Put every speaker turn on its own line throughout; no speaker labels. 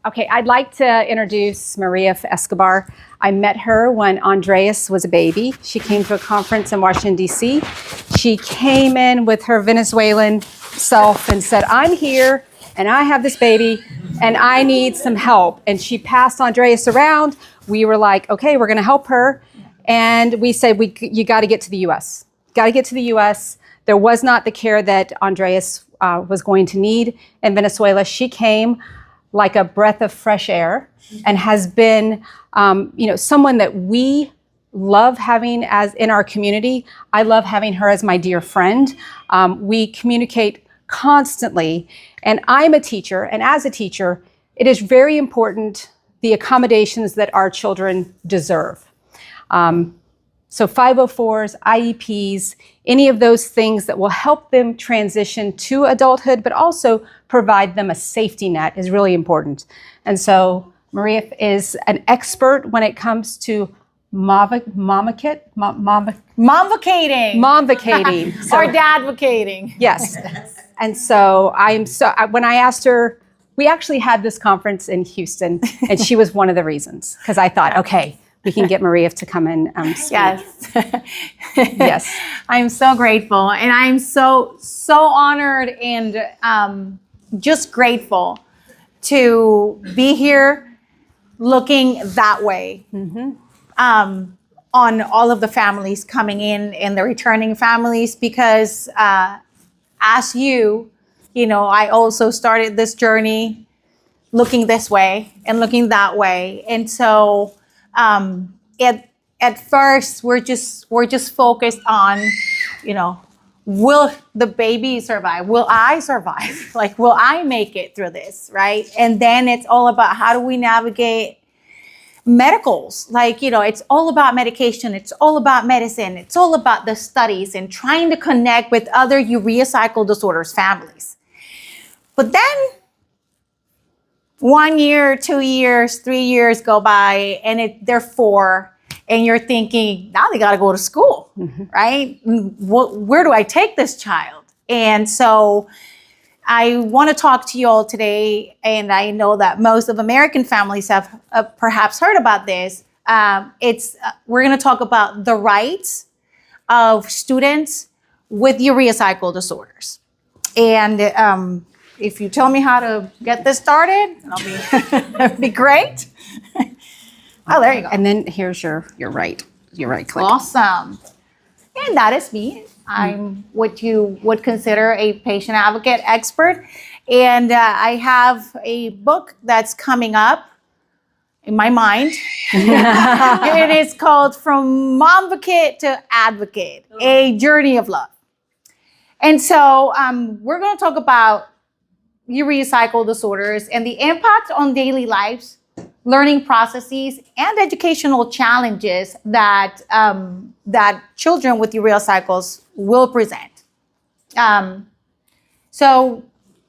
Okay, I'd like to introduce Marifi Escobar. I met her when Andreas was a baby. She came to a conference in Washington, D.C. She came in with her Venezuelan self and said, I'm here and I have this baby and I need some help. And she passed Andreas around. We were like, okay, we're going to help her. And we said, you got to get to the U.S. Got to get to the U.S. There was not the care that Andreas was going to need in Venezuela. She came like a breath of fresh air and has been, someone that we love having as in our community. I love having her as my dear friend. We communicate constantly, and I'm a teacher, and as a teacher, it is very important the accommodations that our children deserve. So 504s, IEPs, any of those things that will help them transition to adulthood, but also provide them a safety net is really important. And so Marifi is an expert when it comes to momvocating.
So, or dadvocating.
Yes. And so when I asked her, we actually had this conference in Houston, and she was one of the reasons, because I thought, okay, we can get Marifi to come and speak.
Yes.
Yes.
I'm so grateful, and I'm so honored and just grateful to be here looking that way on all of the families coming in and the returning families, because as I also started this journey looking this way and looking that way. And so at first we're just focused on, will the baby survive? Will I survive? Like, will I make it through this? Right. And then it's all about how do we navigate medicals? Like, it's all about medication. It's all about medicine. It's all about the studies and trying to connect with other urea cycle disorders families. But then 1 year, 2 years, 3 years go by, and they're 4, and you're thinking, now they got to go to school, right? Where do I take this child? And so I want to talk to you all today, and I know that most of American families have perhaps heard about this. We're going to talk about the rights of students with urea cycle disorders. And if you tell me how to get this started, that'll be great. Oh, there you go.
And then here's your right click.
Awesome. And that is me. I'm what you would consider a patient advocate expert. And I have a book that's coming up in my mind. It is called From Momvocate to Advocate, A Journey of Love. And so we're going to talk about urea cycle disorders and the impact on daily lives, learning processes, and educational challenges that children with urea cycles will present. So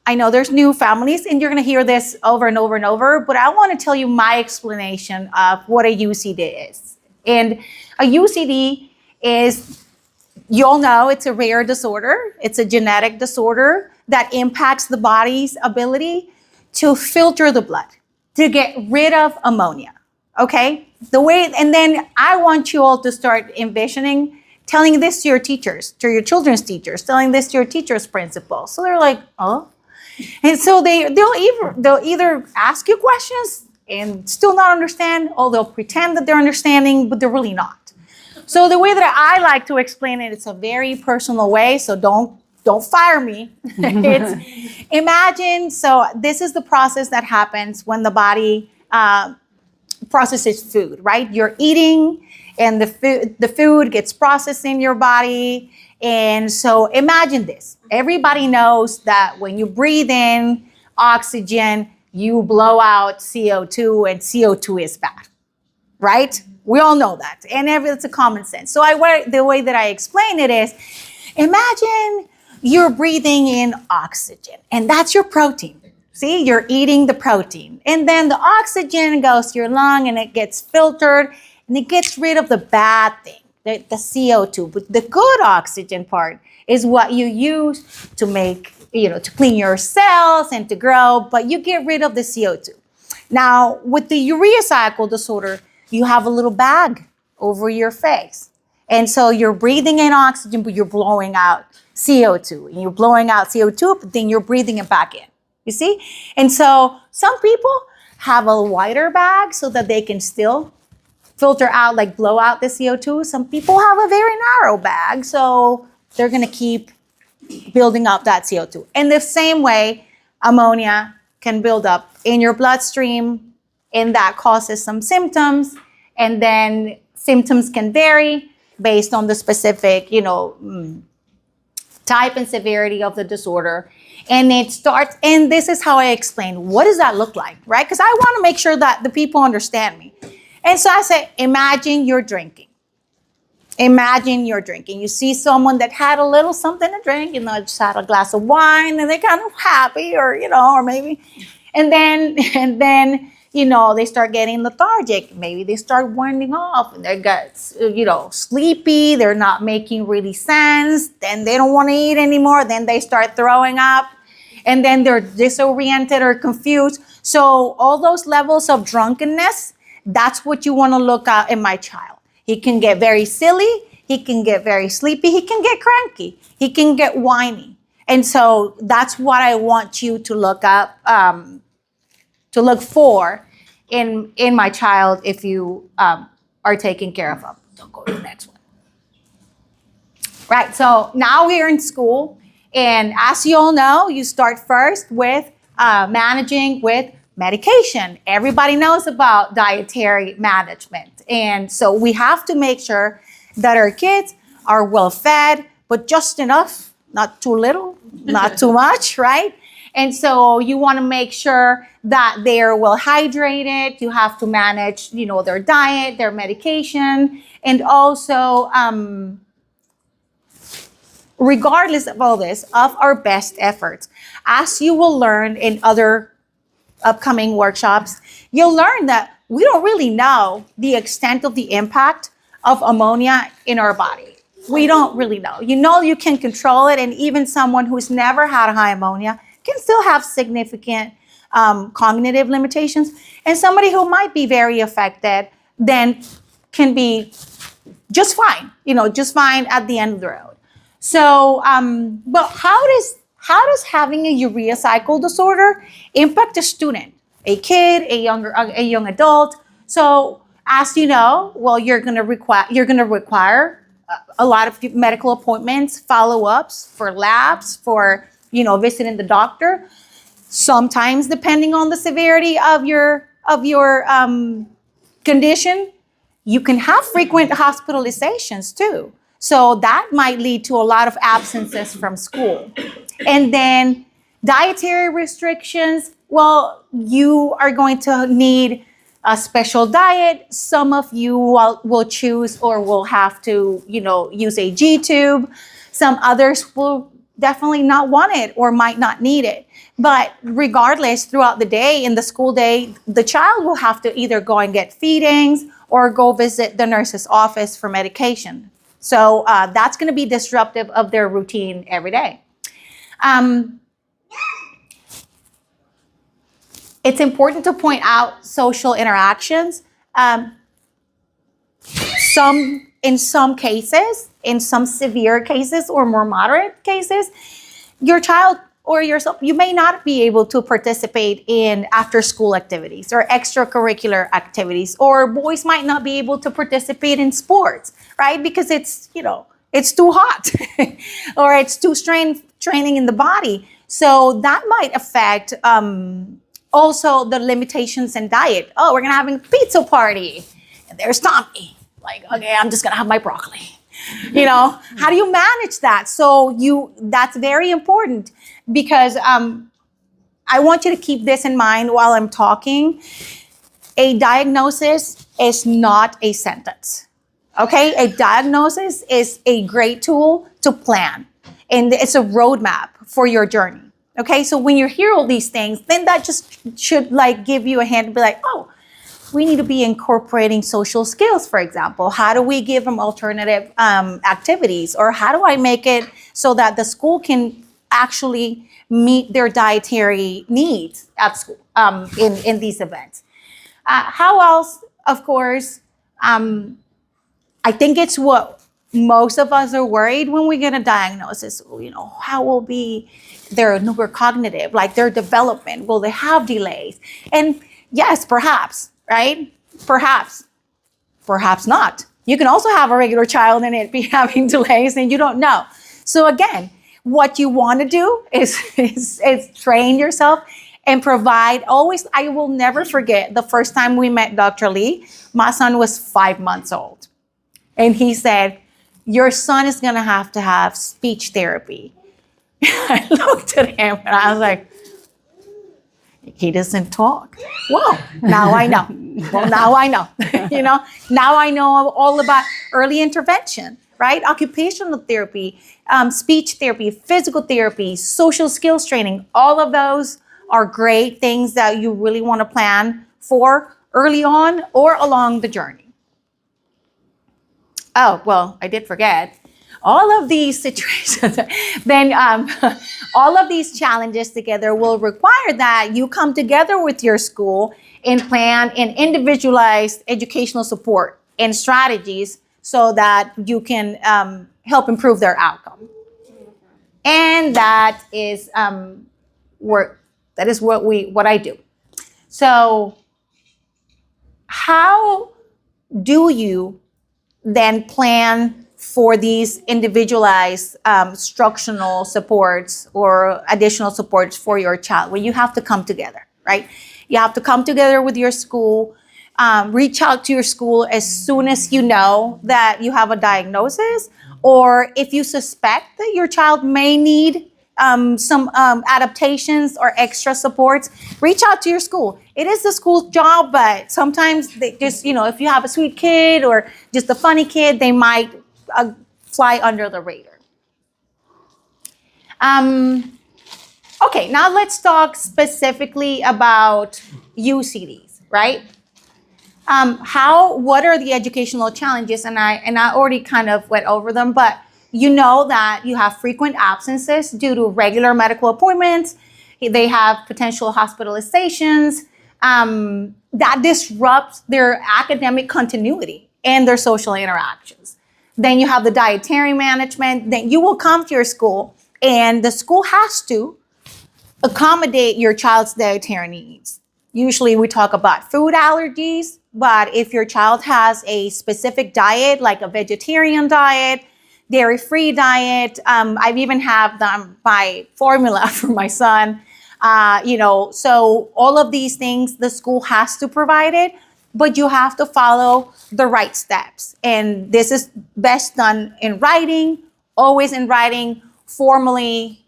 I know there's new families, and you're going to hear this over and over and over, but I want to tell you my explanation of what a UCD is. And a UCD is, you all know, it's a rare disorder. It's a genetic disorder that impacts the body's ability to filter the blood, to get rid of ammonia, okay? And then I want you all to start envisioning telling this to your teachers, to your children's teachers, telling this to your teacher's principal. So they're like, oh. And so they'll either ask you questions and still not understand, or they'll pretend that they're understanding, but they're really not. So the way that I like to explain it, it's a very personal way, so don't fire me. Imagine, so this is the process that happens when the body processes food, right? You're eating, and the food gets processed in your body. And so imagine this. Everybody knows that when you breathe in oxygen, you blow out CO2, and CO2 is bad, right? We all know that, and it's a common sense. So the way that I explain it is, imagine you're breathing in oxygen, and that's your protein. See, you're eating the protein. And then the oxygen goes to your lung, and it gets filtered, and it gets rid of the bad thing, the CO2. But the good oxygen part is what you use to make, to clean your cells and to grow, but you get rid of the CO2. Now, with the urea cycle disorder, you have a little bag over your face. And so you're breathing in oxygen, but you're blowing out CO2. And you're blowing out CO2, but then you're breathing it back in. You see? And so some people have a wider bag so that they can still filter out, like blow out the CO2. Some people have a very narrow bag, so they're going to keep building up that CO2. In the same way, ammonia can build up in your bloodstream, and that causes some symptoms. And then symptoms can vary based on the specific, type and severity of the disorder. And it starts, and this is how I explain, what does that look like, right? Because I want to make sure that the people understand me. And so I say, imagine you're drinking. Imagine you're drinking. You see someone that had a little something to drink, just had a glass of wine, and they're kind of happy, or maybe, and then, they start getting lethargic. Maybe they start winding off and they get, sleepy. They're not making really sense. Then they don't want to eat anymore. Then they start throwing up, and then they're disoriented or confused. So all those levels of drunkenness, that's what you want to look at in my child. He can get very silly. He can get very sleepy. He can get cranky. He can get whiny. And so that's what I want you to look up, to look for in my child if you are taking care of them. Don't go to the next one. Right, so now we're in school. And as you all know, you start first with managing with medication. Everybody knows about dietary management. And so we have to make sure that our kids are well fed, but just enough, not too little, not too much, right? And so you want to make sure that they're well hydrated. You have to manage, their diet, their medication, and also, regardless of all this, of our best efforts. As you will learn in other upcoming workshops, you'll learn that we don't really know the extent of the impact of ammonia in our body. We don't really know. You can control it, and even someone who's never had high ammonia can still have significant cognitive limitations. And somebody who might be very affected then can be just fine, just fine at the end of the road. So, but how does having a urea cycle disorder impact a student, a kid, a young adult? So, as you know, well, you're going to require a lot of medical appointments, follow-ups for labs, for visiting the doctor. Sometimes, depending on the severity of your condition, you can have frequent hospitalizations too. So that might lead to a lot of absences from school. And then dietary restrictions, well, you are going to need a special diet. Some of you will choose or will have to, use a G-tube. Some others will definitely not want it or might not need it. But regardless, throughout the day, in the school day, the child will have to either go and get feedings or go visit the nurse's office for medication. So that's going to be disruptive of their routine every day. It's important to point out social interactions. In some cases, in some severe cases or more moderate cases, your child or yourself, you may not be able to participate in after-school activities or extracurricular activities, or boys might not be able to participate in sports, right? Because it's too hot or it's too training in the body. So that might affect also the limitations in diet. Oh, we're gonna have a pizza party, and there's Tommy. Like, okay, I'm just gonna have my broccoli. How do you manage that? So that's very important, because I want you to keep this in mind while I'm talking. A diagnosis is not a sentence, okay? A diagnosis is a great tool to plan, and it's a roadmap for your journey, okay? So when you hear all these things, then that just should give you a hand and be like, oh, we need to be incorporating social skills, for example. How do we give them alternative activities? Or how do I make it so that the school can actually meet their dietary needs at school in these events. How else? Of course, I think it's what most of us are worried when we get a diagnosis. How will be their neurocognitive, like their development? Will they have delays? And yes, perhaps, right? Perhaps not. You can also have a regular child and it be having delays and you don't know. So again, what you want to do is train yourself and provide always. I will never forget the first time we met Dr. Lee. My son was 5 months old. And he said, your son is going to have speech therapy. I looked at him and I was like, he doesn't talk. Well, now I know. Now I know. Now I know all about early intervention, right? Occupational therapy, speech therapy, physical therapy, social skills training. All of those are great things that you really want to plan for early on or along the journey. Oh, well, I did forget. All of these situations, then all of these challenges together will require that you come together with your school and plan an individualized educational support and strategies so that you can help improve their outcome. And that is what I do. So how do you then plan for these individualized instructional supports or additional supports for your child? Well, you have to come together, right? You have to come together with your school, reach out to your school as soon as you know that you have a diagnosis, or if you suspect that your child may need some adaptations or extra supports, reach out to your school. It is the school's job, but sometimes they just, if you have a sweet kid or just a funny kid, they might fly under the radar. Okay, now let's talk specifically about UCDs, right? What are the educational challenges? And I already kind of went over them, but you know that you have frequent absences due to regular medical appointments. They have potential hospitalizations. That disrupts their academic continuity and their social interactions. Then you have the dietary management. Then you will come to your school and the school has to accommodate your child's dietary needs. Usually we talk about food allergies, but if your child has a specific diet, like a vegetarian diet, dairy-free diet, I've even have my formula for my son, so all of these things, the school has to provide it, but you have to follow the right steps. And this is best done in writing, always in writing, formally,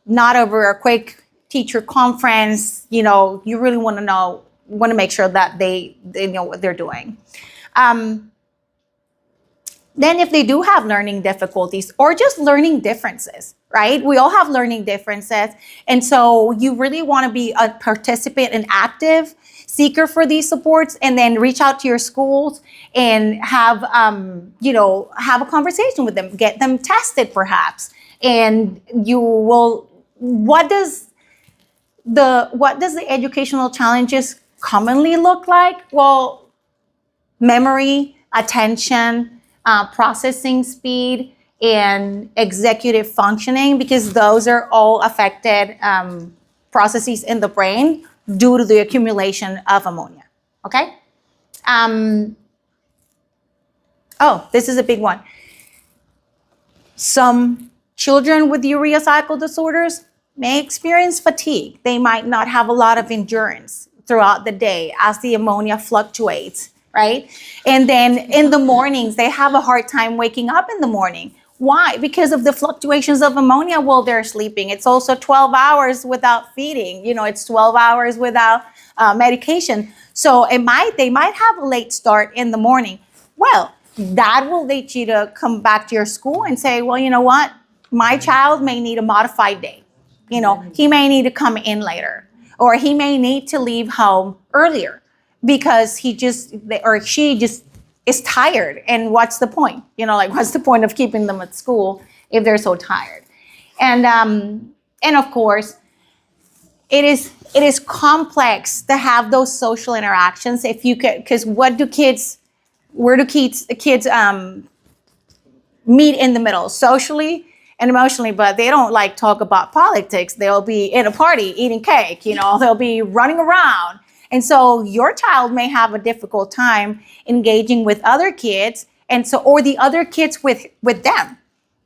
not over a quick teacher conference. You really want to make sure that they know what they're doing. Then if they do have learning difficulties or just learning differences, right? We all have learning differences. And so you really want to be a participant and active seeker for these supports, and then reach out to your schools and have a conversation with them, get them tested perhaps. And what does the educational challenges commonly look like? Well, memory, attention, processing speed, and executive functioning, because those are all affected processes in the brain due to the accumulation of ammonia. Okay? This is a big one. Some children with urea cycle disorders may experience fatigue. They might not have a lot of endurance throughout the day as the ammonia fluctuates, right? And then in the mornings, they have a hard time waking up in the morning. Why? Because of the fluctuations of ammonia while they're sleeping. It's also 12 hours without feeding. It's 12 hours without medication. So they might have a late start in the morning. Well, that will lead you to come back to your school and say, well, you know what? My child may need a modified day. He may need to come in later, or he may need to leave home earlier because she just is tired. And what's the point? What's the point of keeping them at school if they're so tired? And of course, it is complex to have those social interactions. If you could, because where do kids meet in the middle, socially and emotionally? But they don't like talk about politics. They'll be in a party eating cake, they'll be running around. And so your child may have a difficult time engaging with other kids, or the other kids with them.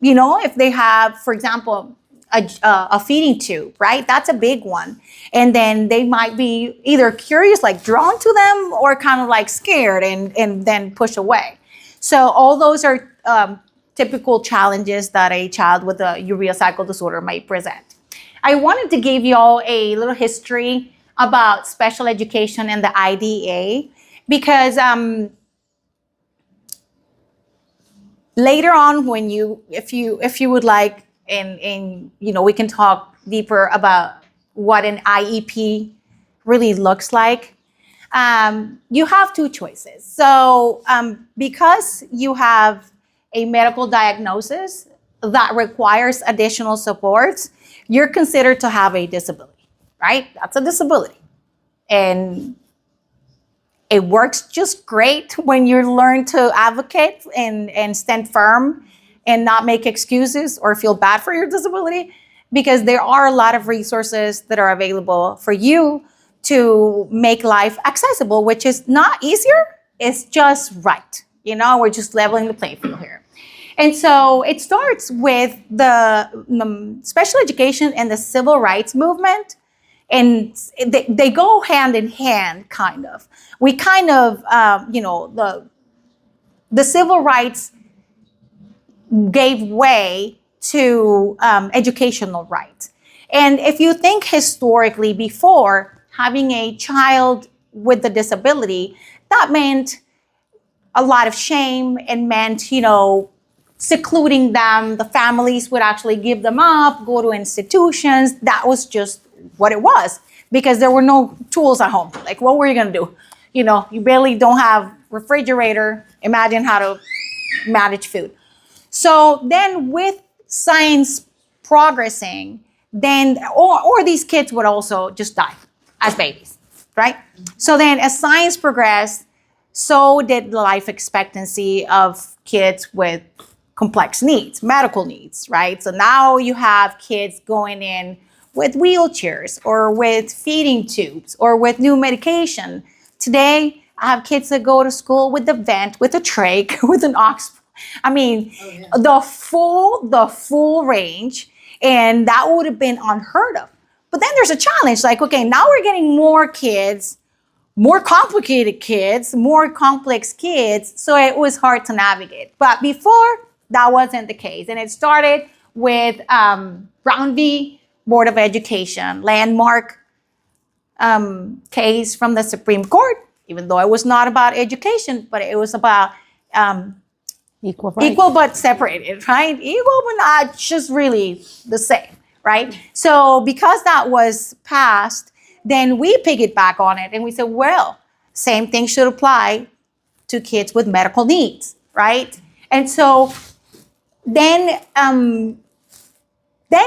If they have, for example, a feeding tube, right? That's a big one. And then they might be either curious, like drawn to them, or kind of like scared and then push away. So all those are typical challenges that a child with a urea cycle disorder might present. I wanted to give you all a little history about special education and the IDEA, because later on, if you would like, and we can talk deeper about what an IEP really looks like. You have two choices. So because you have a medical diagnosis that requires additional supports, you're considered to have a disability, right? That's a disability. And it works just great when you learn to advocate and stand firm and not make excuses or feel bad for your disability, because there are a lot of resources that are available for you to make life accessible, which is not easier, it's just right. We're just leveling the playing field here. And so it starts with the special education and the civil rights movement. And they go hand in hand, kind of. We kind of, the civil rights gave way to educational rights. And if you think historically, before, having a child with a disability, that meant a lot of shame and meant, secluding them. The families would actually give them up, go to institutions. That was just what it was, because there were no tools at home. Like, what were you going to do? You barely don't have refrigerator. Imagine how to manage food. So then with science progressing, then, or these kids would also just die as babies, right? So then as science progressed, so did the life expectancy of kids with complex needs, medical needs, right? So now you have kids going in with wheelchairs or with feeding tubes or with new medication. Today, I have kids that go to school with a vent, with a trach, with an ox. I mean, the full range, and that would have been unheard of. But then there's a challenge, like, okay, now we're getting more kids, more complicated kids, more complex kids, so it was hard to navigate. But before, that wasn't the case. And it started with Brown v. Board of Education, landmark case from the Supreme Court, even though it was not about education, but it was about
equal rights.
Equal but separated, right? Equal but not just really the same, right? So because that was passed, then we piggyback on it and we said, well, same thing should apply to kids with medical needs, right? And so then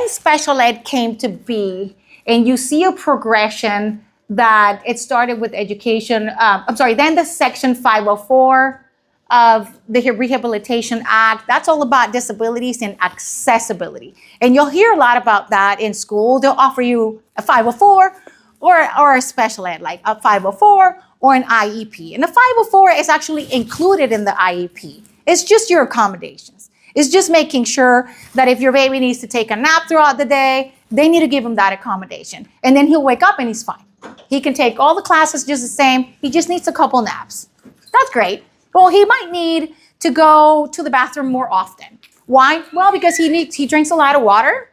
special ed came to be, and you see a progression that it started with education. Then the Section 504 of the Rehabilitation Act, that's all about disabilities and accessibility. And you'll hear a lot about that in school. They'll offer you a 504 or a special ed, like a 504 or an IEP. And the 504 is actually included in the IEP. It's just your accommodations. It's just making sure that if your baby needs to take a nap throughout the day, they need to give him that accommodation. And then he'll wake up and he's fine. He can take all the classes just the same. He just needs a couple naps. That's great. Well, he might need to go to the bathroom more often. Why? Well, because he drinks a lot of water,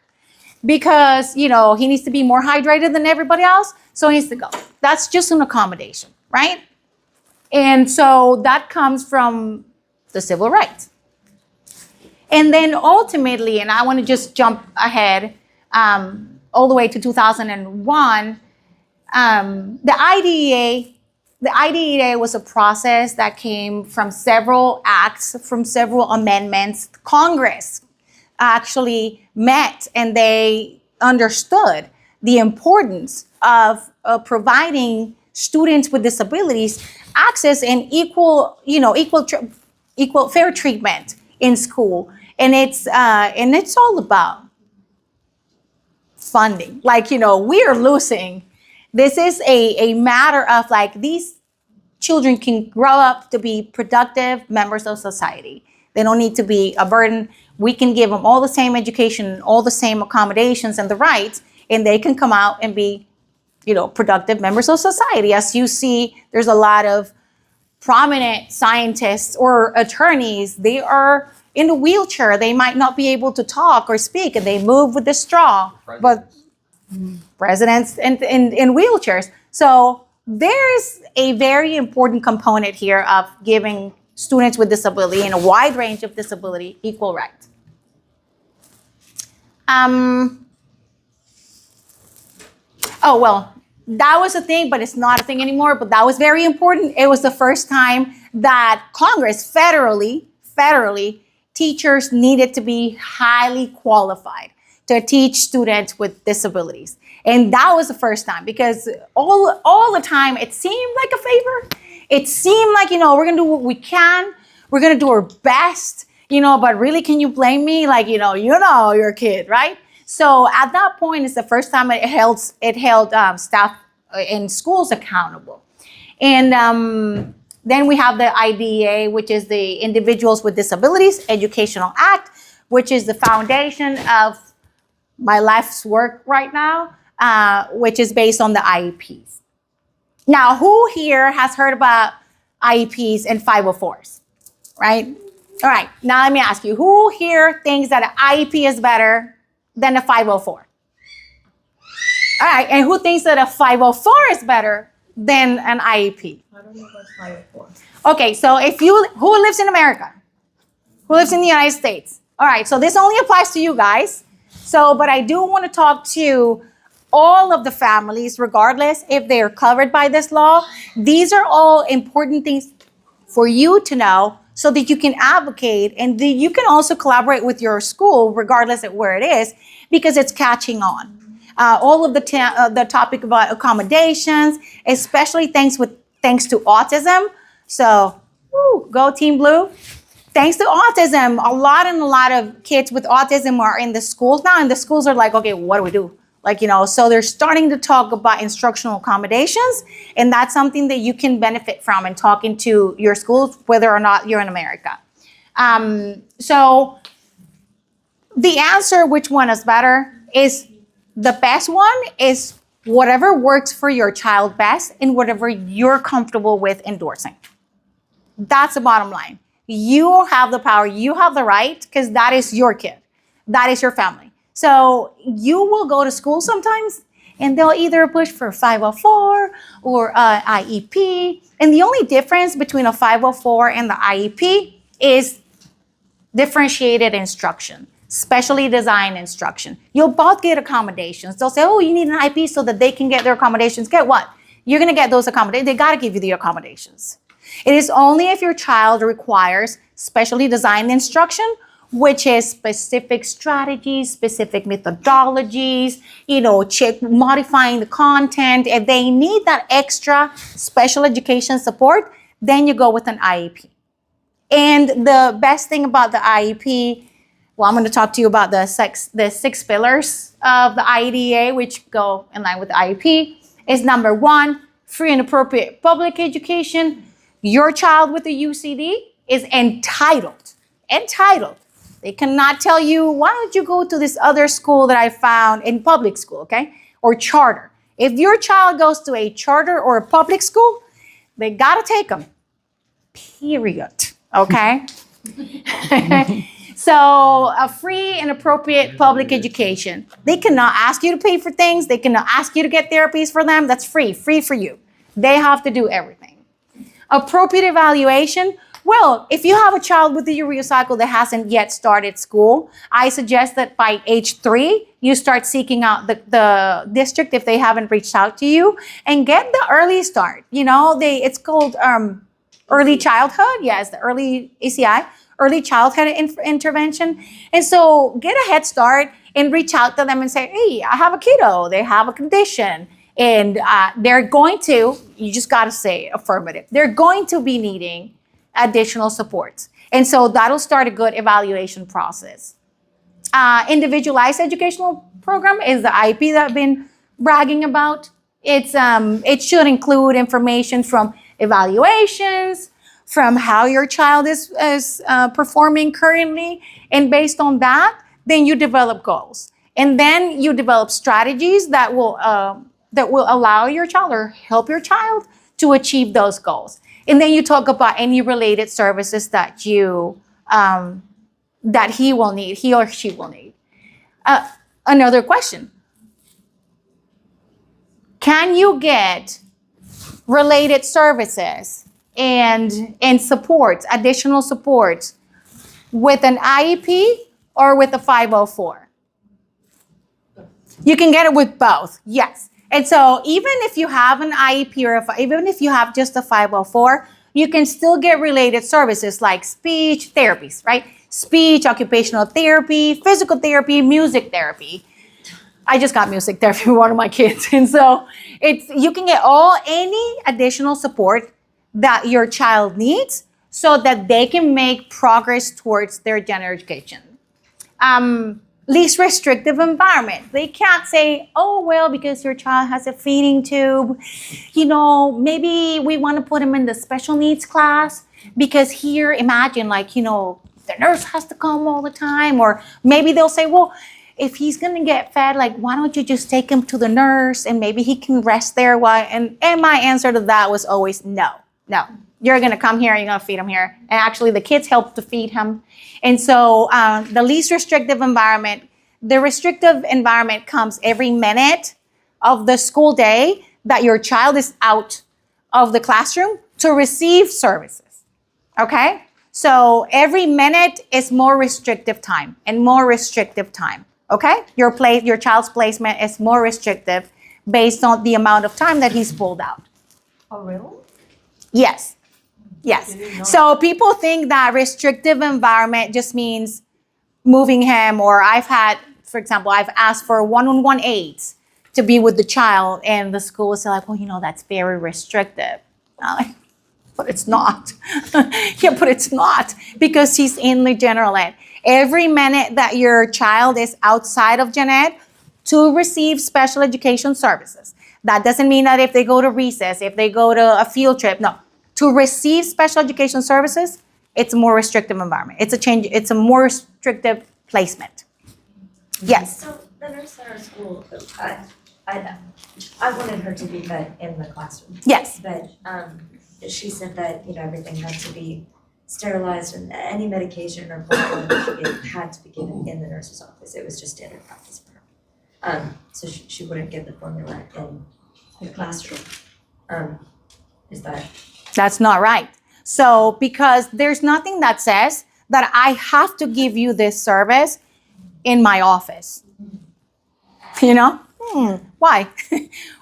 because, he needs to be more hydrated than everybody else. So he needs to go. That's just an accommodation, right? And so that comes from the civil rights. And then ultimately, and I want to just jump ahead all the way to 2001, the IDEA was a process that came from several acts, from several amendments. Congress actually met and they understood the importance of providing students with disabilities access and equal fair treatment in school. And it's all about funding. Like, we are losing. This is a matter of like, these children can grow up to be productive members of society. They don't need to be a burden. We can give them all the same education, all the same accommodations and the rights, and they can come out and be, productive members of society. As you see, there's a lot of prominent scientists or attorneys. They are in a wheelchair. They might not be able to talk or speak, and they move with the straw. But presidents in wheelchairs. So there's a very important component here of giving students with disability and a wide range of disability equal rights. Oh, well, that was a thing, but it's not a thing anymore. But that was very important. It was the first time that Congress, federally, teachers needed to be highly qualified to teach students with disabilities. And that was the first time, because all the time it seemed like a favor. It seemed like, we're going to do what we can. We're going to do our best, but really, can you blame me? Like, you're a kid, right? So at that point, it's the first time it held staff in schools accountable. And then we have the IDEA, which is the Individuals with Disabilities Educational Act, which is the foundation of my life's work right now, which is based on the IEPs. Now, who here has heard about IEPs and 504s, right? All right, now let me ask you, who here thinks that an IEP is better than a 504? All right, and who thinks that a 504 is better than an IEP?
I don't know what's 504.
Okay, so who lives in America? Who lives in the United States? All right, so this only applies to you guys. So, but I do want to talk to all of the families, regardless if they're covered by this law. These are all important things for you to know so that you can advocate, and you can also collaborate with your school, regardless of where it is, because it's catching on. All of the topic about accommodations, especially thanks to autism. So, go Team Blue. Thanks to autism, a lot of kids with autism are in the schools now, and the schools are like, okay, what do we do? Like, so they're starting to talk about instructional accommodations, and that's something that you can benefit from in talking to your schools, whether or not you're in America. So the answer, which one is better, is the best one is whatever works for your child best and whatever you're comfortable with endorsing. That's the bottom line. You have the power, you have the right, because that is your kid. That is your family. So you will go to school sometimes and they'll either push for 504 or IEP. And the only difference between a 504 and the IEP is differentiated instruction, specially designed instruction. You'll both get accommodations. They'll say, oh, you need an IEP so that they can get their accommodations. Get what? You're going to get those accommodations. They got to give you the accommodations. It is only if your child requires specially designed instruction, which is specific strategies, specific methodologies, modifying the content. If they need that extra special education support, then you go with an IEP. And the best thing about the IEP, well, I'm going to talk to you about the 6 pillars of the IDEA, which go in line with the IEP, is number 1, free and appropriate public education. Your child with a UCD is entitled. They cannot tell you, why don't you go to this other school that I found in public school, okay? Or charter. If your child goes to a charter or a public school, they got to take them. Period. Okay? So a free and appropriate public education. They cannot ask you to pay for things. They cannot ask you to get therapies for them. That's free for you. They have to do everything. Appropriate evaluation. Well, if you have a child with a urea cycle that hasn't yet started school, I suggest that by age 3, you start seeking out the district if they haven't reached out to you, and get the early start. It's called early childhood. Yes, the early ECI, early childhood intervention. And so get a head start and reach out to them and say, hey, I have a kiddo, they have a condition, and they're going to, you just got to say affirmative, they're going to be needing additional supports. And so that'll start a good evaluation process. Individualized educational program is the IEP that I've been bragging about. It should include information from evaluations, from how your child is performing currently, and based on that, then you develop goals, and then you develop strategies that will allow your child or help your child to achieve those goals. And then you talk about any related services that that he or she will need. Another question. Can you get related services and supports, additional supports, with an IEP or with a 504? You can get it with both, yes. And so even if you have an IEP or even if you have just a 504, you can still get related services like speech therapies, right? Speech, occupational therapy, physical therapy, music therapy. I just got music therapy for one of my kids. And so you can get any additional support that your child needs so that they can make progress towards their general education. Least restrictive environment. They can't say, oh, well, because your child has a feeding tube, maybe we want to put him in the special needs class because here, imagine the nurse has to come all the time. Or maybe they'll say, well, if he's going to get fed, why don't you just take him to the nurse and maybe he can rest there and my answer to that was always no. You're going to come here and you're going to feed him here. And actually the kids help to feed him. And so the least restrictive environment, the restrictive environment comes every minute of the school day that your child is out of the classroom to receive services. Okay? So every minute is more restrictive time and more restrictive time. Okay? Your child's placement is more restrictive based on the amount of time that he's pulled out.
Oh, really?
Yes. So people think that restrictive environment just means moving him, or I've asked for one-on-one aids to be with the child, and the school is like, well, that's very restrictive. I'm like, but it's not. Yeah, but it's not, because he's in the general ed. Every minute that your child is outside of gen ed to receive special education services. That doesn't mean that if they go to recess, if they go to a field trip, no. To receive special education services, it's a more restrictive environment. It's a more restrictive placement. Yes?
So the nurse at our school, I wanted her to be fed in the classroom.
Yes.
But she said that, everything had to be sterilized and any medication or formula had to be given in the nurse's office. It was just standard practice for her. So she wouldn't give the formula in the classroom. Is that?
That's not right. So because there's nothing that says that I have to give you this service in my office. Why?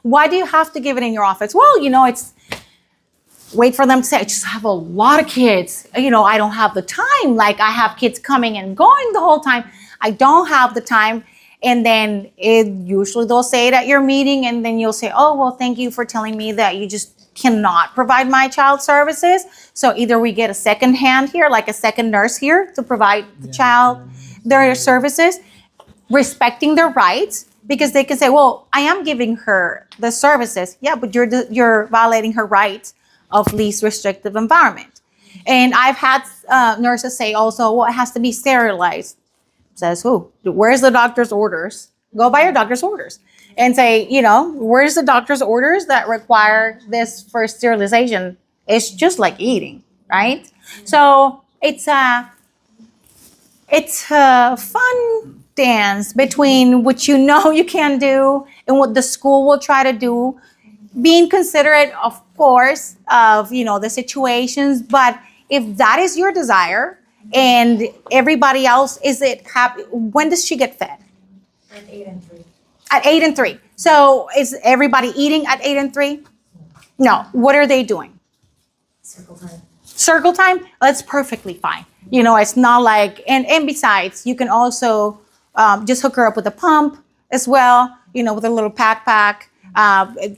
Why do you have to give it in your office? Well, it's wait for them to say, I just have a lot of kids. I don't have the time. I have kids coming and going the whole time. I don't have the time. And then usually they'll say it at your meeting, and then you'll say, oh, well, thank you for telling me that you just cannot provide my child services. So either we get a second hand here, like a second nurse here to provide the child their services, respecting their rights, because they can say, well, I am giving her the services. Yeah, but you're violating her rights of least restrictive environment. And I've had nurses say also, well, it has to be sterilized. Says who? Where's the doctor's orders? Go by your doctor's orders and say, where's the doctor's orders that require this for sterilization? It's just like eating, right? So it's a fun dance between what you can do and what the school will try to do, being considerate, of course, of the situations. But if that is your desire and everybody else isn't happy, when does she get fed?
At 8 and 3.
At 8 and 3. So is everybody eating at 8 and 3? No. What are they doing?
Circle time.
circle time, that's perfectly fine. You know, it's not like, and besides, you can also just hook her up with a pump as well, you know, with a little backpack.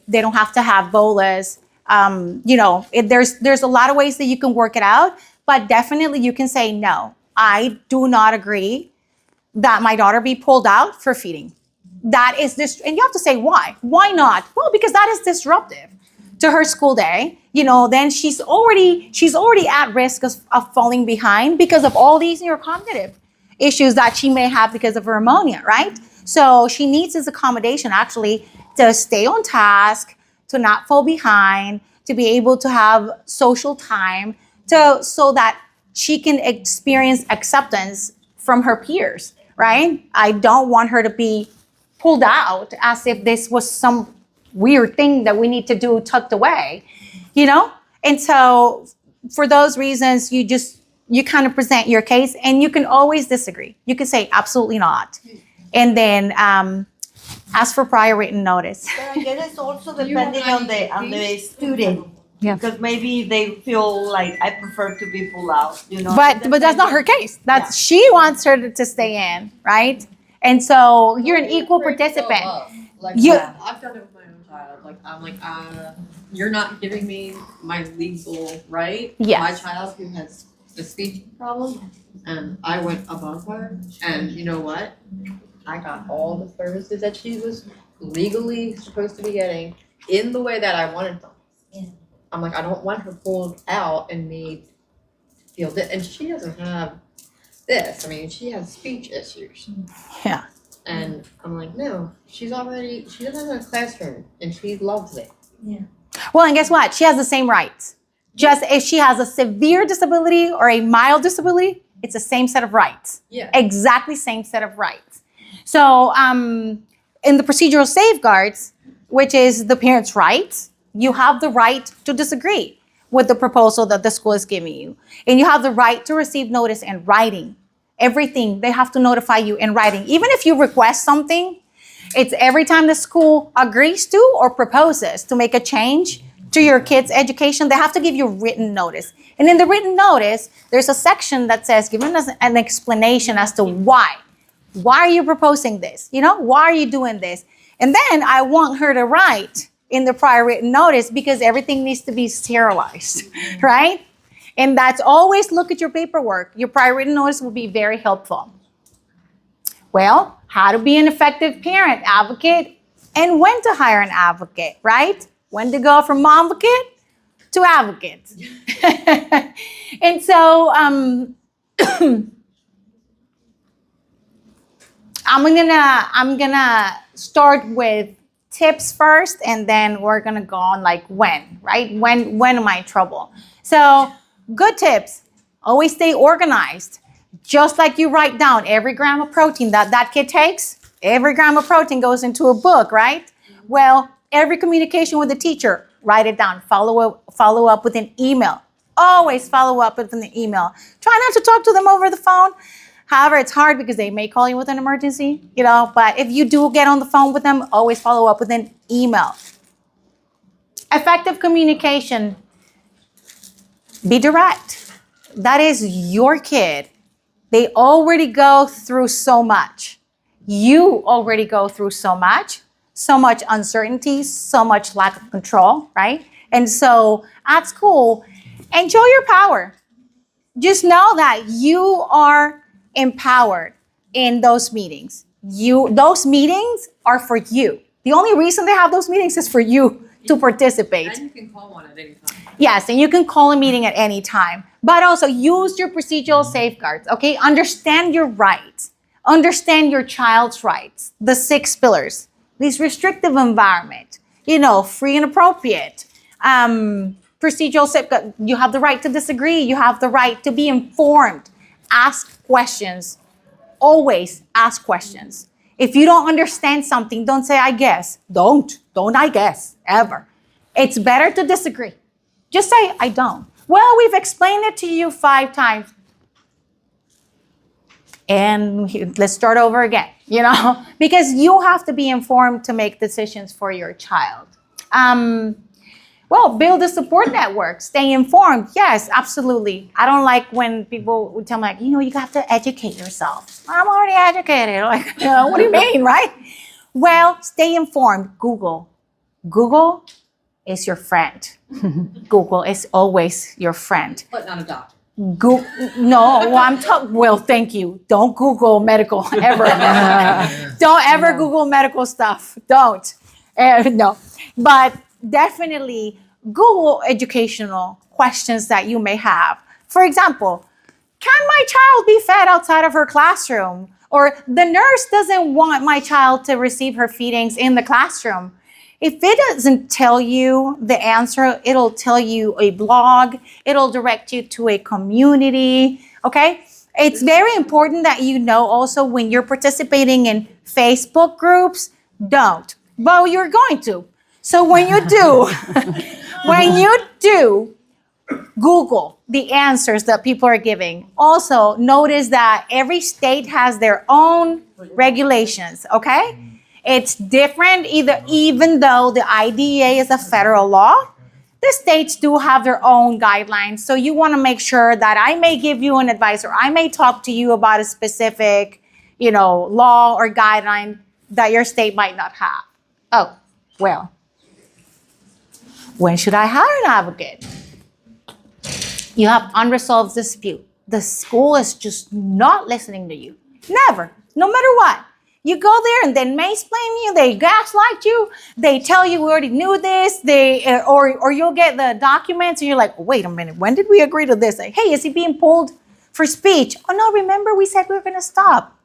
They don't have to have bolas. You know, there's a lot of ways that you can work it out, but definitely you can say, no, I do not agree that my daughter be pulled out for feeding. That is this, and you have to say why. Why not? Well, because that is disruptive to her school day. You know, then she's already at risk of falling behind because of all these neurocognitive issues that she may have because of her ammonia, right? So she needs this accommodation actually to stay on task, to not fall behind, to be able to have social time, so that she can experience acceptance from her peers, right? I don't want her to be pulled out as if this was some weird thing that we need to do tucked away, you know? And so for those reasons, you kind of present your case, and you can always disagree. You can say absolutely not. And then ask for prior written notice.
But I guess it's also depending on the student.
Yeah.
Because maybe they feel like I prefer to be pulled out, you know.
But that's not her case. That's She wants her to stay in, right? And so you're an equal participant.
Like,
You-
I've done it with my own child. Like, I'm like, you're not giving me my legal right.
Yes.
My child who has a speech problem, and I went above her, and you know what? I got all the services that she was legally supposed to be getting in the way that I wanted them.
Yeah.
I'm like, I don't want her pulled out and made to feel this. And she doesn't have this. I mean, she has speech issues.
Yeah.
And I'm like, no, she doesn't have a classroom, and she loves it.
Well, and guess what? She has the same rights. Just if she has a severe disability or a mild disability, it's the same set of rights.
Yeah.
Exactly same set of rights. So in the procedural safeguards, which is the parent's rights, you have the right to disagree with the proposal that the school is giving you. And you have the right to receive notice in writing. Everything, they have to notify you in writing. Even if you request something, it's every time the school agrees to or proposes to make a change to your kid's education, they have to give you written notice. And in the written notice, there's a section that says, giving us an explanation as to why. Why are you proposing this? You know, why are you doing this? And then I want her to write in the prior written notice, because everything needs to be sterilized, right? And that's always look at your paperwork. Your prior written notice will be very helpful. Well, how to be an effective parent, advocate, and when to hire an advocate, right? When to go from momvocate to advocate. And so I'm gonna start with tips first, and then we're gonna go on like when, right? When am I in trouble? So good tips, always stay organized. Just like you write down every gram of protein that kid takes, every gram of protein goes into a book, right? Well, every communication with the teacher, write it down, follow up with an email. Always follow up with an email. Try not to talk to them over the phone. However, it's hard because they may call you with an emergency, you know, but if you do get on the phone with them, always follow up with an email. Effective communication. Be direct. That is your kid. They already go through so much. You already go through so much uncertainty, so much lack of control, right? And so at school, enjoy your power. Just know that you are empowered in those meetings. Those meetings are for you. The only reason they have those meetings is for you to participate.
And you can call one at any time.
Yes, and you can call a meeting at any time. But also use your procedural safeguards, okay? Understand your rights. Understand your child's rights. The 6 pillars. This restrictive environment, you know, free and appropriate. Procedural safeguards. You have the right to disagree. You have the right to be informed. Ask questions. Always ask questions. If you don't understand something, don't say, I guess. Don't I guess, ever. It's better to disagree. Just say, I don't. Well, we've explained it to you 5 times. And let's start over again, you know, because you have to be informed to make decisions for your child. Well, build a support network. Stay informed. Yes, absolutely. I don't like when people would tell me, like, you have to educate yourself. I'm already educated. Like, what do you mean, right? Well, stay informed. Google. Google is your friend. Google is always your friend.
But not a doctor.
Well, thank you. Don't Google medical ever. Don't ever Google medical stuff. Don't. No. But definitely Google educational questions that you may have. For example, can my child be fed outside of her classroom? Or the nurse doesn't want my child to receive her feedings in the classroom. If it doesn't tell you the answer, it'll tell you a blog. It'll direct you to a community, okay? It's very important that you know also when you're participating in Facebook groups, don't. But you're going to. So when you do, Google the answers that people are giving. Also, notice that every state has their own regulations, okay? It's different, even though the IDEA is a federal law, the states do have their own guidelines. So you want to make sure that I may give you an advice or I may talk to you about a specific, law or guideline that your state might not have. Oh, well, when should I hire an advocate? You have unresolved dispute. The school is just not listening to you. Never, no matter what. You go there and they mansplain you, they gaslight you, they tell you we already knew this, or you'll get the documents and you're like, wait a minute, when did we agree to this? Like, hey, is he being pulled for speech? Oh no, remember we said we were gonna stop.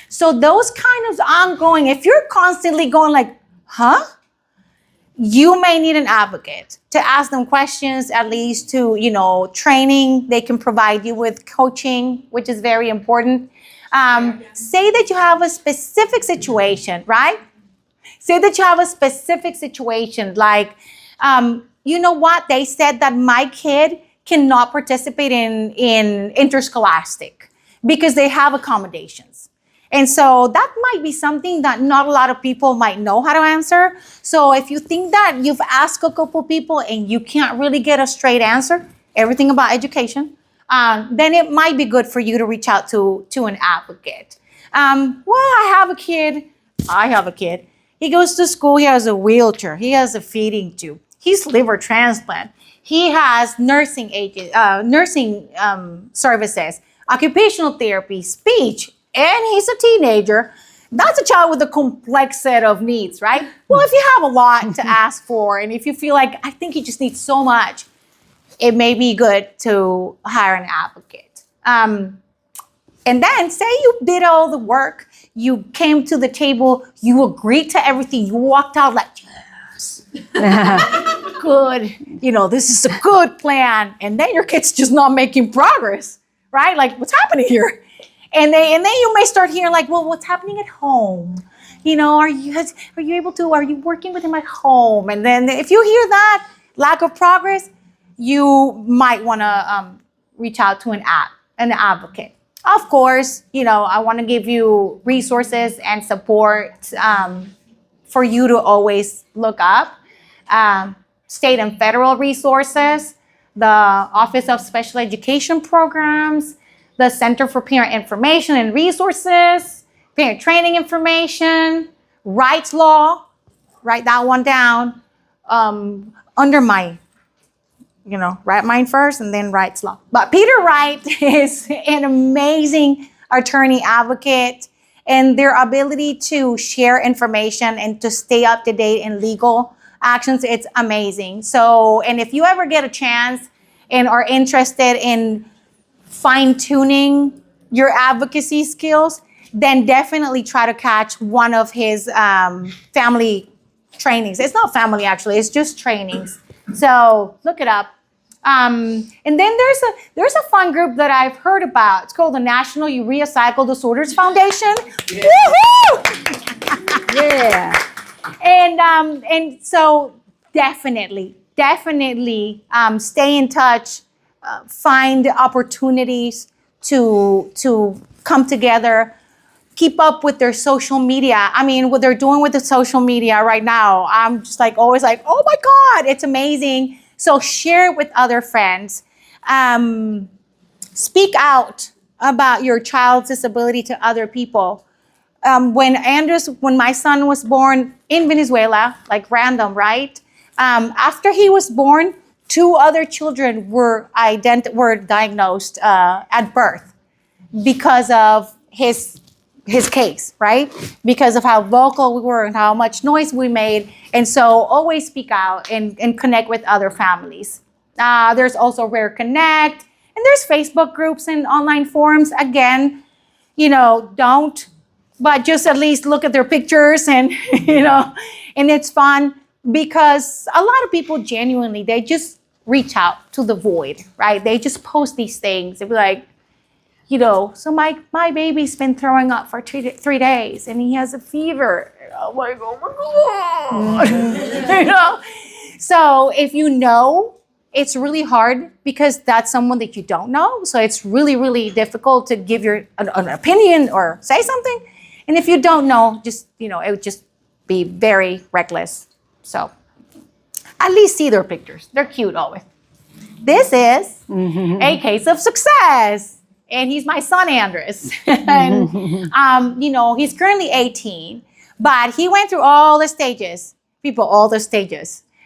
So those kind of ongoing, if you're constantly going like, huh? You may need an advocate to ask them questions, at least to, training. They can provide you with coaching, which is very important. Say that you have a specific situation, right? Say that you have a specific situation like, you know what? They said that my kid cannot participate in interscholastic because they have accommodations. And so that might be something that not a lot of people might know how to answer. So if you think that you've asked a couple people and you can't really get a straight answer, everything about education, then it might be good for you to reach out to an advocate. I have a kid. He goes to school. He has a wheelchair. He has a feeding tube. He's liver transplant. He has nursing services, occupational therapy, speech, and he's a teenager. That's a child with a complex set of needs, right? Well, if you have a lot to ask for, and if you feel like, I think you just need so much, it may be good to hire an advocate. And then say you did all the work, you came to the table, you agreed to everything, you walked out like, yes, good, this is a good plan. And then your kid's just not making progress, right? Like, what's happening here? And then you may start hearing like, well, what's happening at home? Are you working with him at home? And then if you hear that lack of progress, you might want to reach out to an advocate. Of course, I want to give you resources and support for you to always look up. State and federal resources, the Office of Special Education Programs, the Center for Parent Information and Resources, Parent Training Information, Rights Law, write that one down, under my, write mine first and then Rights Law. But Peter Wright is an amazing attorney advocate, and their ability to share information and to stay up to date in legal actions, it's amazing. So, and if you ever get a chance and are interested in fine-tuning your advocacy skills, then definitely try to catch one of his family trainings. It's not family, actually. It's just trainings. So look it up. And then there's a fun group that I've heard about. It's called the National Urea Cycle Disorders Foundation. Yeah. Woohoo!
Yeah.
And so definitely stay in touch. Find opportunities to come together, keep up with their social media. I mean, what they're doing with the social media right now, I'm just like always like, oh my God, it's amazing. So share it with other friends. Speak out about your child's disability to other people. When my son was born in Venezuela, like random, right? After he was born, 2 other children were diagnosed at birth because of his case, right? Because of how vocal we were and how much noise we made. And so always speak out and connect with other families. There's also Rare Connect, and there's Facebook groups and online forums. Again, but just at least look at their pictures and, and it's fun because a lot of people genuinely, they just reach out to the void, right? They just post these things. They'll be like, so my baby's been throwing up for 3 days and he has a fever. I'm like, oh my God. So if it's really hard because that's someone that you don't know. So it's really, really difficult to give an opinion or say something. And if you don't know, just, it would just be very reckless. So at least see their pictures. They're cute always. This is a case of success. And he's my son, Andres. And, he's currently 18, but he went through all the stages.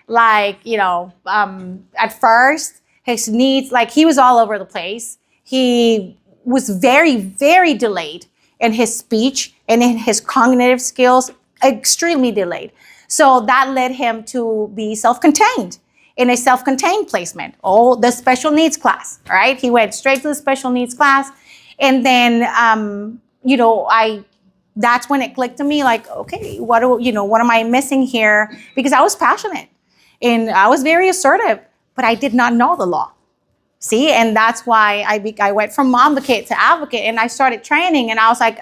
Like, at first, his needs, like he was all over the place. He was very, very delayed in his speech and in his cognitive skills, extremely delayed. So that led him to be self-contained in a self-contained placement, the special needs class, right? He went straight to the special needs class. And then, that's when it clicked to me like, okay, what am I missing here? Because I was passionate and I was very assertive, but I did not know the law. See, and that's why I went from momvocate to advocate and I started training and I was like,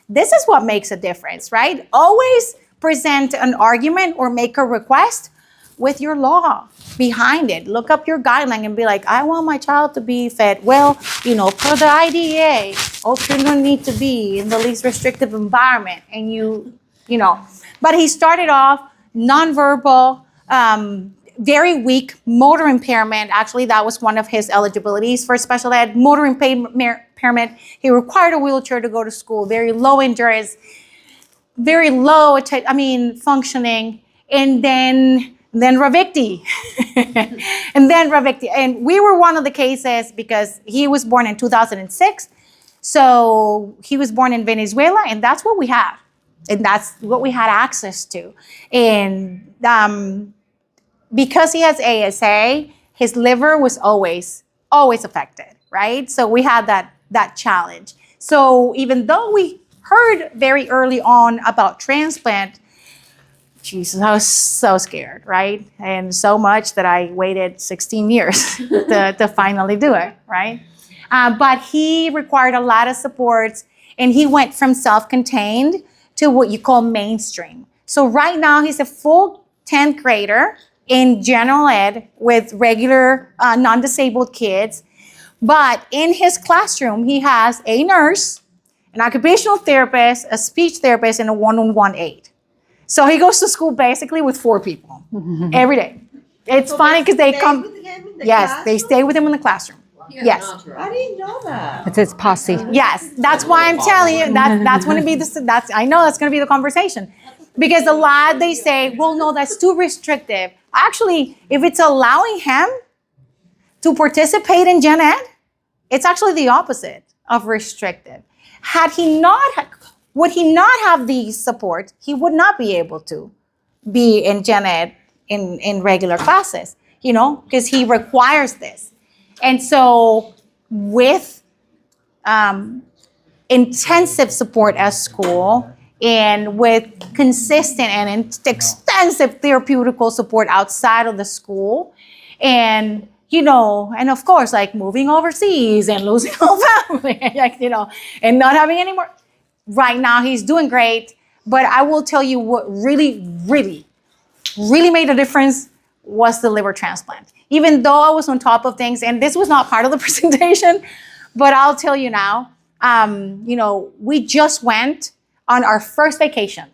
this is what makes a difference, right? Always present an argument or make a request with your law behind it. Look up your guideline and be like, I want my child to be fed. Well, per the IDEA, all children need to be in the least restrictive environment. And but he started off nonverbal, very weak motor impairment. Actually, that was one of his eligibilities for special ed, motor impairment. He required a wheelchair to go to school, very low endurance, very low, functioning. And then Ravicti. And we were one of the cases because he was born in 2006. So he was born in Venezuela and that's what we had. And that's what we had access to. And because he has ASA, his liver was always affected, right? So we had that challenge. So even though we heard very early on about transplant, Jesus, I was so scared, right? And so much that I waited 16 years to finally do it, right? But he required a lot of supports and he went from self-contained to what you call mainstream. So right now he's a full 10th grader in general ed with regular non-disabled kids. But in his classroom, he has a nurse, an occupational therapist, a speech therapist, and a one-on-one aide. So he goes to school basically with 4 people every day. It's funny because they come. They stay with him in the classroom. Yes.
I didn't know that.
It's his posse.
Yes, that's why I'm telling you that's going to be I know that's going to be the conversation, because a lot they say, well, no, that's too restrictive. Actually, if it's allowing him to participate in gen ed, it's actually the opposite of restrictive. Would he not have the support, he would not be able to be in gen ed in regular classes, because he requires this. And so with intensive support at school and with consistent and extensive therapeutical support outside of the school, and and of course, like moving overseas and losing whole family, and not having any more. Right now, he's doing great. But I will tell you what really, really, really made a difference was the liver transplant. Even though I was on top of things, and this was not part of the presentation, but I'll tell you now, we just went on our first vacation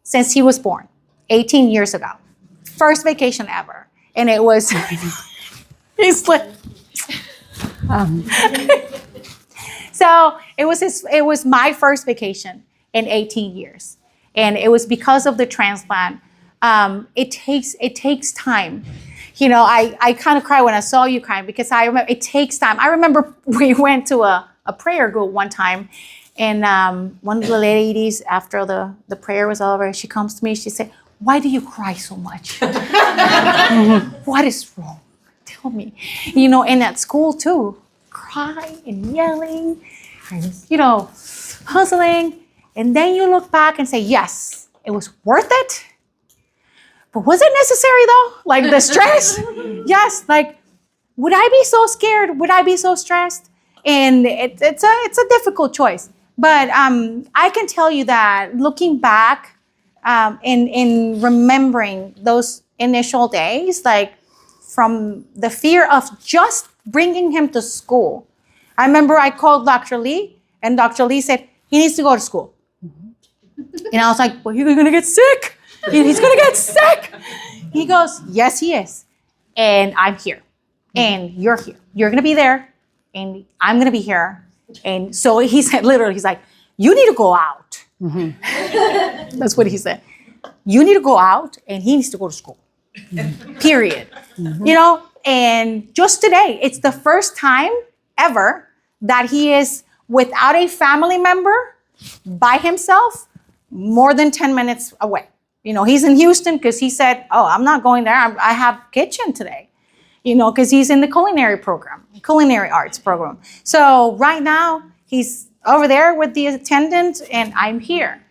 since he was born 18 years ago. First vacation ever. And it was, he's like, so it was my first vacation in 18 years. And it was because of the transplant. It takes time. I kind of cried when I saw you crying because I remember it takes time. I remember we went to a prayer group one time, and one of the ladies, after the prayer was over, she comes to me, she said, "Why do you cry so much? What is wrong? Tell me." And at school too, crying and yelling, and, hustling. And then you look back and say, yes, it was worth it. But was it necessary though? Like the stress? Yes. Like, would I be so scared? Would I be so stressed? And it's a difficult choice. But I can tell you that looking back in remembering those initial days, like from the fear of just bringing him to school. I remember I called Dr. Lee, and Dr. Lee said, he needs to go to school. And I was like, well, he's going to get sick. He's going to get sick. He goes, yes, he is. And I'm here. And you're here. You're going to be there. And I'm going to be here. And so he said, literally, he's like, you need to go out. Mm-hmm. That's what he said. You need to go out, and he needs to go to school. Mm-hmm. Period. Mm-hmm. And just today, it's the first time ever that he is without a family member by himself more than 10 minutes away. He's in Houston because he said, oh, I'm not going there. I have kitchen today, because he's in the culinary arts program. So right now he's over there with the attendant and I'm here.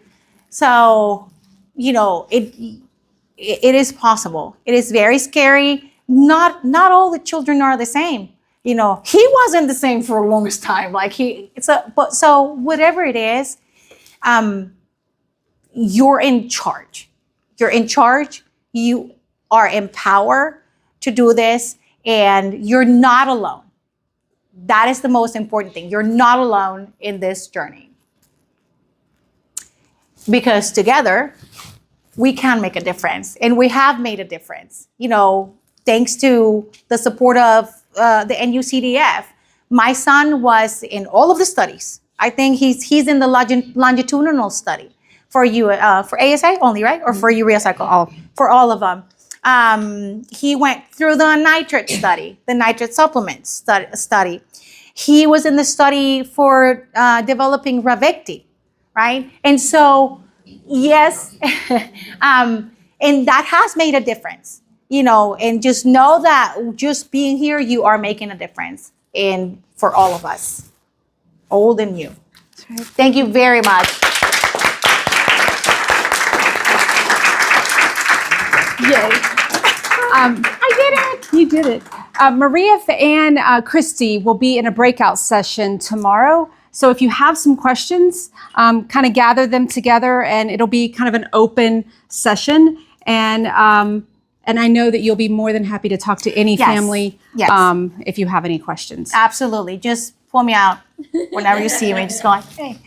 So, it is possible. It is very scary. Not all the children are the same. He wasn't the same for the longest time. So whatever it is, you're in charge. You're in charge. You are empowered to do this, and you're not alone. That is the most important thing. You're not alone in this journey. Because together, we can make a difference, and we have made a difference. Thanks to the support of the NUCDF. My son was in all of the studies. I think he's in the longitudinal study for ASA only, right? Or for urea cycle? For all of them. He went through the nitrate study, the nitrate supplements study. He was in the study for developing Ravicti, right? And so, yes, and that has made a difference, and just know that just being here, you are making a difference for all of us, old and new. Right. Thank you very much.
Yay.
I did it.
You did it. Maria and Christy will be in a breakout session tomorrow. So if you have some questions, kind of gather them together, and it'll be kind of an open session. And I know that you'll be more than happy to talk to any family if you have any questions.
Absolutely. Just pull me out whenever you see me. Just go like, hey.